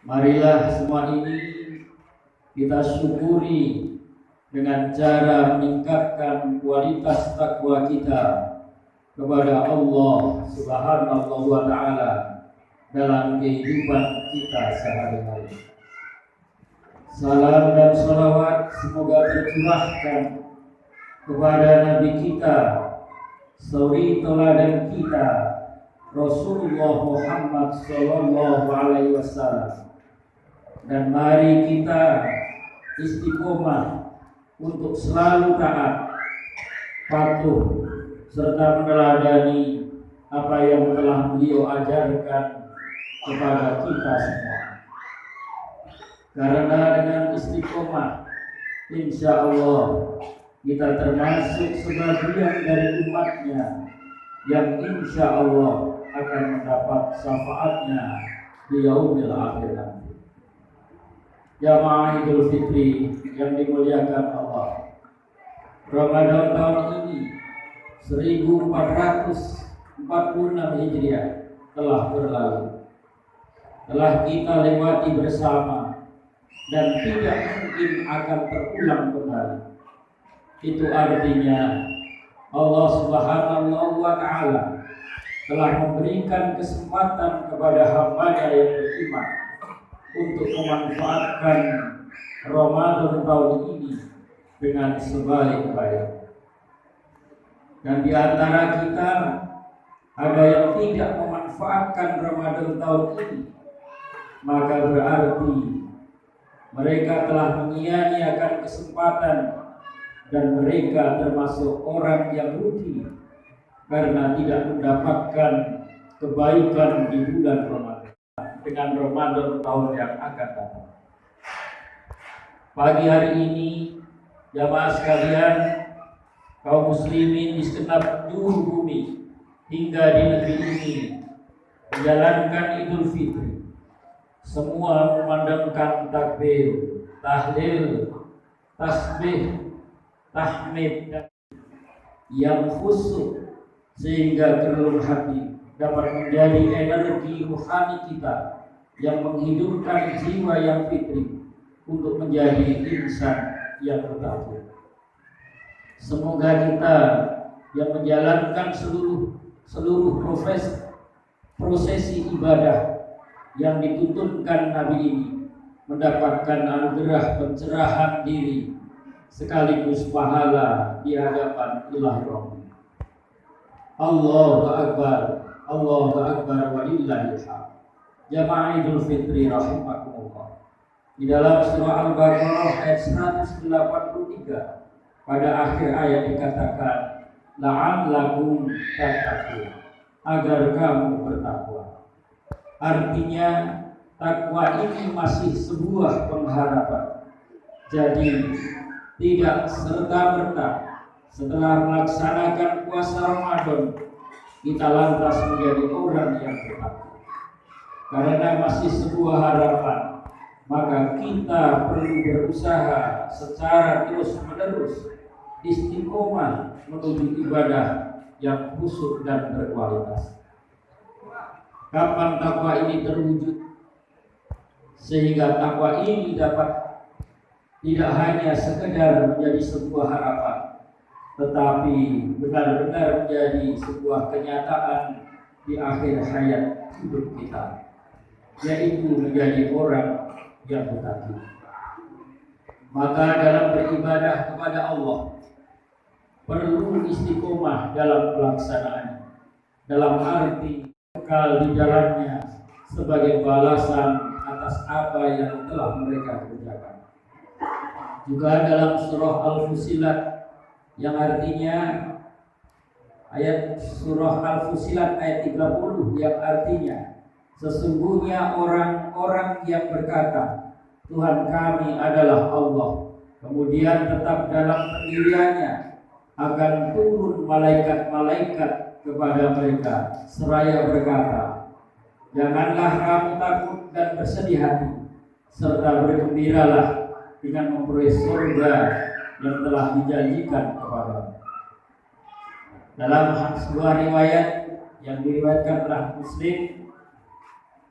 Marilah semua ini kita syukuri dengan cara meningkatkan kualitas takwa kita kepada Allah Subhanahu wa Ta'ala dalam kehidupan kita sehari-hari. Salam dan salawat semoga tercurahkan kepada Nabi kita, suri teladan kita, Rasulullah Muhammad Sallallahu Alaihi Wasallam. Dan mari kita istiqomah untuk selalu taat, patuh, serta meneladani apa yang telah beliau ajarkan kepada kita semua. Karena dengan istiqomah, insya Allah kita termasuk sebagian dari umatnya yang insya Allah akan mendapat syafaatnya di yaumil akhir nanti. Jamaah Idul Fitri yang dimuliakan Allah, Ramadan tahun ini 1446 Hijriah telah berlalu, telah kita lewati bersama dan tidak mungkin akan terulang kembali. Itu artinya Allah Subhanahu wa Ta'ala telah memberikan kesempatan kepada hamba-Nya yang beriman untuk memanfaatkan Ramadan tahun ini dengan sebaik-baik. Dan di antara kita ada yang tidak memanfaatkan Ramadan tahun ini, maka berarti mereka telah menyia-nyiakan kesempatan dan mereka termasuk orang yang rugi karena tidak mendapatkan kebaikan di bulan Ramadan dengan Ramadan tahun yang akan datang. Pagi hari ini, jamaah sekalian, kaum muslimin di segenap penjuru bumi hingga di negeri ini menjalankan Idul Fitri. Semua memandangkan takbir, tahlil, tasbih, tahmid yang khusyuk sehingga keluar hati dapat menjadi energi rohani kita yang menghidupkan jiwa yang fitri untuk menjadi insan yang bertakwa. Semoga kita yang menjalankan seluruh prosesi ibadah yang dituntunkan Nabi ini mendapatkan anugerah pencerahan diri sekaligus pahala di hadapan Ilahi Rabbi. Allahu Akbar, Allahu Akbar walillahil hamd. Jamaah Idul Fitri rahimakumullah. Di dalam surah Al-Baqarah ayat 183 pada akhir ayat dikatakan la'allakum tattaqun, agar kamu bertakwa. Artinya takwa ini masih sebuah pengharapan. Jadi tidak serta-merta setelah melaksanakan puasa Ramadan kita lantas menjadi orang yang bertakwa. Karena masih sebuah harapan, maka kita perlu berusaha secara terus-menerus istiqomah menuju ibadah yang khusyuk dan berkualitas. Kapan takwa ini terwujud? Sehingga takwa ini dapat tidak hanya sekedar menjadi sebuah harapan, tetapi benar-benar menjadi sebuah kenyataan di akhir hayat hidup kita, yaitu menjadi orang yang bertakwa. Maka dalam beribadah kepada Allah perlu istiqomah dalam pelaksanaan, dalam arti kekal di jalannya sebagai balasan atas apa yang telah mereka kerjakan. Juga dalam surah Al-Fusilat yang artinya ayat surah Al-Fusilat ayat 30 yang artinya sesungguhnya orang-orang yang berkata Tuhan kami adalah Allah, kemudian tetap dalam pendiriannya, akan turun malaikat-malaikat kepada mereka seraya berkata, janganlah kamu takut dan bersedih hati, serta bergembiralah dengan memperoleh surga yang telah dijanjikan kepada. Dalam sebuah riwayat yang diriwayatkan oleh Muslim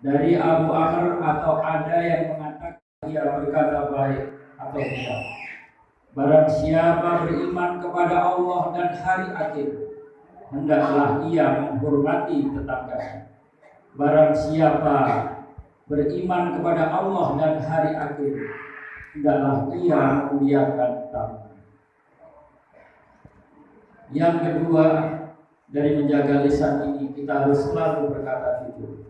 dari Abu Amr atau ada yang mengatakan ia berkata baik atau tidak. Barang siapa beriman kepada Allah dan hari akhir, hendaklah ia menghormati tetangganya. Barang siapa beriman kepada Allah dan hari akhir, hendaklah ia memuliakan tamu. Yang kedua, dari menjaga lisan ini kita harus selalu berkata jujur.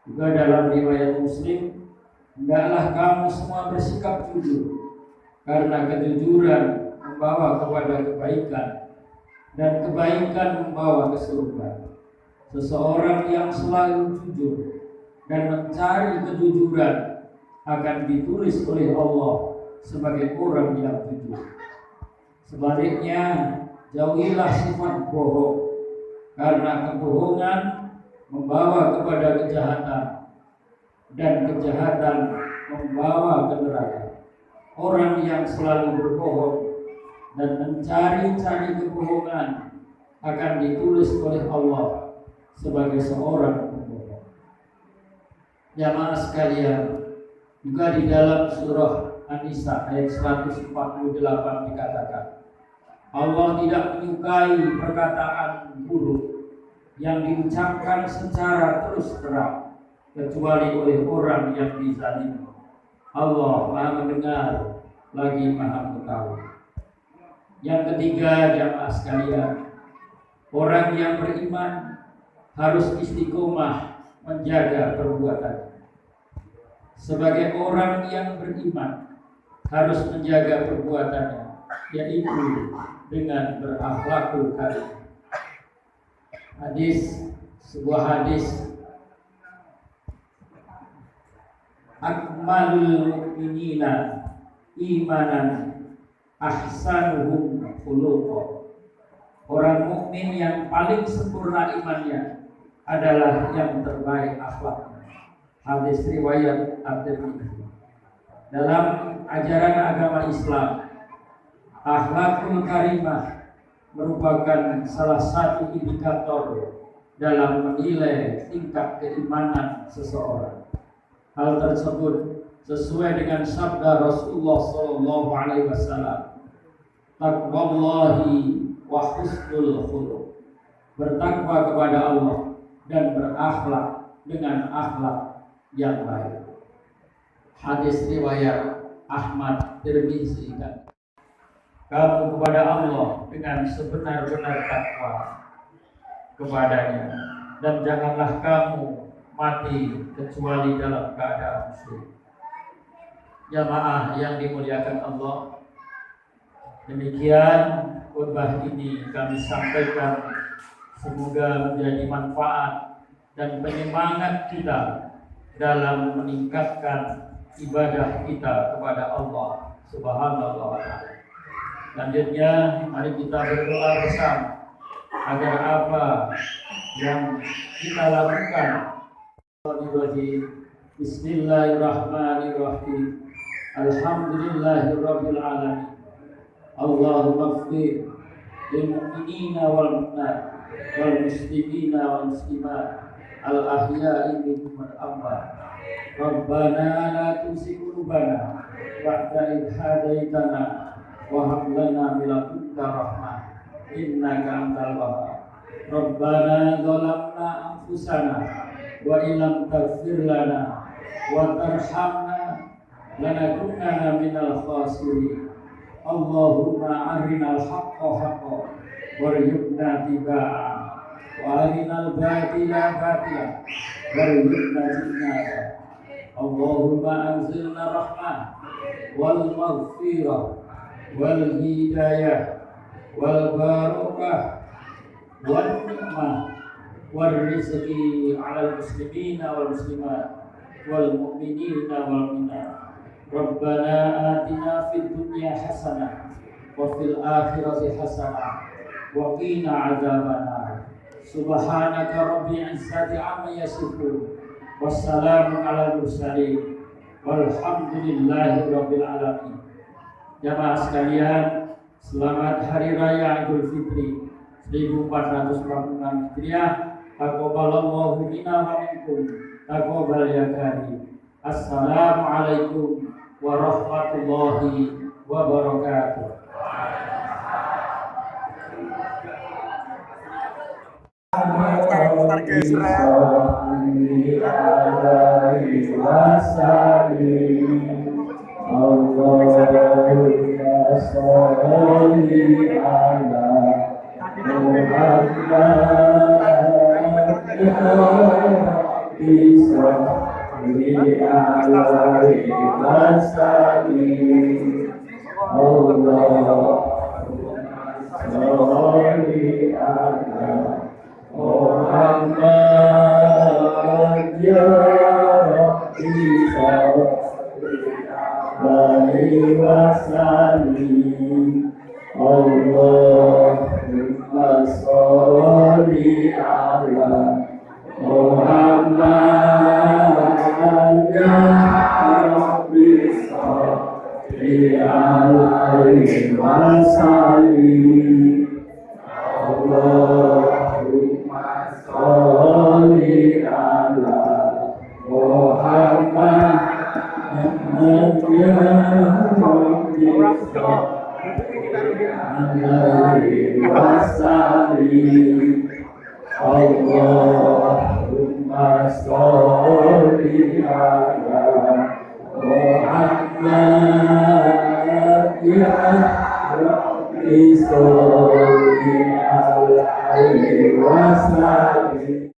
Juga dalam riwayat Muslim, hendaklah kamu semua bersikap jujur, karena kejujuran membawa kepada kebaikan dan kebaikan membawa ke surga. Seseorang yang selalu jujur dan mencari kejujuran akan ditulis oleh Allah sebagai orang yang jujur. Sebaliknya, jauhilah sifat bohong, karena kebohongan membawa kepada kejahatan dan kejahatan membawa ke neraka. Orang yang selalu berbohong dan mencari-cari kebohongan akan ditulis oleh Allah sebagai seorang pembohong. Jamaah sekalian, juga di dalam surah An-Nisa ayat 148 dikatakan, Allah tidak menyukai perkataan buruk yang diucapkan secara terus terang kecuali oleh orang yang dizalimi. Allah Maha mendengar lagi Maha mengetahui. Yang ketiga, jamaah sekalian, orang yang beriman harus istiqomah menjaga perbuatannya. Sebagai orang yang beriman harus menjaga perbuatannya, yaitu dengan berakhlakul karim. Sebuah hadis, akmalul mu'minina imanan ahsanuhum khuluqa. Orang mukmin yang paling sempurna imannya adalah yang terbaik akhlaknya. Hadis riwayat At-Tirmidzi. Dalam ajaran agama Islam, akhlakul karimah merupakan salah satu indikator dalam menilai tingkat keimanan seseorang. Hal tersebut sesuai dengan sabda Rasulullah SAW, taqwallahi wa husnul khuluq, bertakwa kepada Allah dan berakhlak dengan akhlak yang baik. Hadis riwayat Ahmad, Tirmizi. Kamu kepada Allah dengan sebenar-benar takwa kepadanya, dan janganlah kamu mati kecuali dalam keadaan muslim. Jamaah yang dimuliakan Allah, demikian khutbah ini kami sampaikan, semoga menjadi manfaat dan penyemangat kita dalam meningkatkan ibadah kita kepada Allah Subhanahu wa ta'ala. Selanjutnya, mari kita berdoa bersama agar apa yang kita lakukan. Bismillahirrahmanirrahim. Alhamdulillahirabbil alamin. Allahumma ighfir lil mu'minina wal mu'minat wal muslimina wal muslimat al ahya'i minhum wal amwat. Rabbana la tuzigh qulubana ba'da idh hadaitana wa hab lana min ladunka rahmah innaka antal wahhab. Rabbana zalamna anfusana wa illam taghfir lana wa tarhamna lanakunanna minal khasirin. Allahumma arinal haqqa haqqan warzuqna tibaa wa arinal batila batila warzuqna ijtinaba. Allahumma anzilna rahmah wal maghfirah wal hidayah wal barakah wal nikmah wal rizqi ala muslimina wal muslimat wal mu'minina wal mu'minat. Rabbana atina fid dunya hasanah wa fil akhirati hasanah wa qina adzabannar. Subhanaka rabbil izzati amma yasifun, wassalamun ala mursalin, walhamdulillahi rabbil alamin. Jamaah sekalian, selamat Hari Raya Idul Fitri 1446 Hijriah. Taqabbalallahu minna wa minkum taqabbal ya karim. Assalamualaikum warahmatullahi wabarakatuh. Allahumma sholli ala Muhammad ya Rabbi sholli alaihi wasallim. Allahumma sholli ala Muhammad ya Rabbi alaihi wasallim. Allahumma sholli ala Muhammad ya Rabbi sholli alaihi wasallim.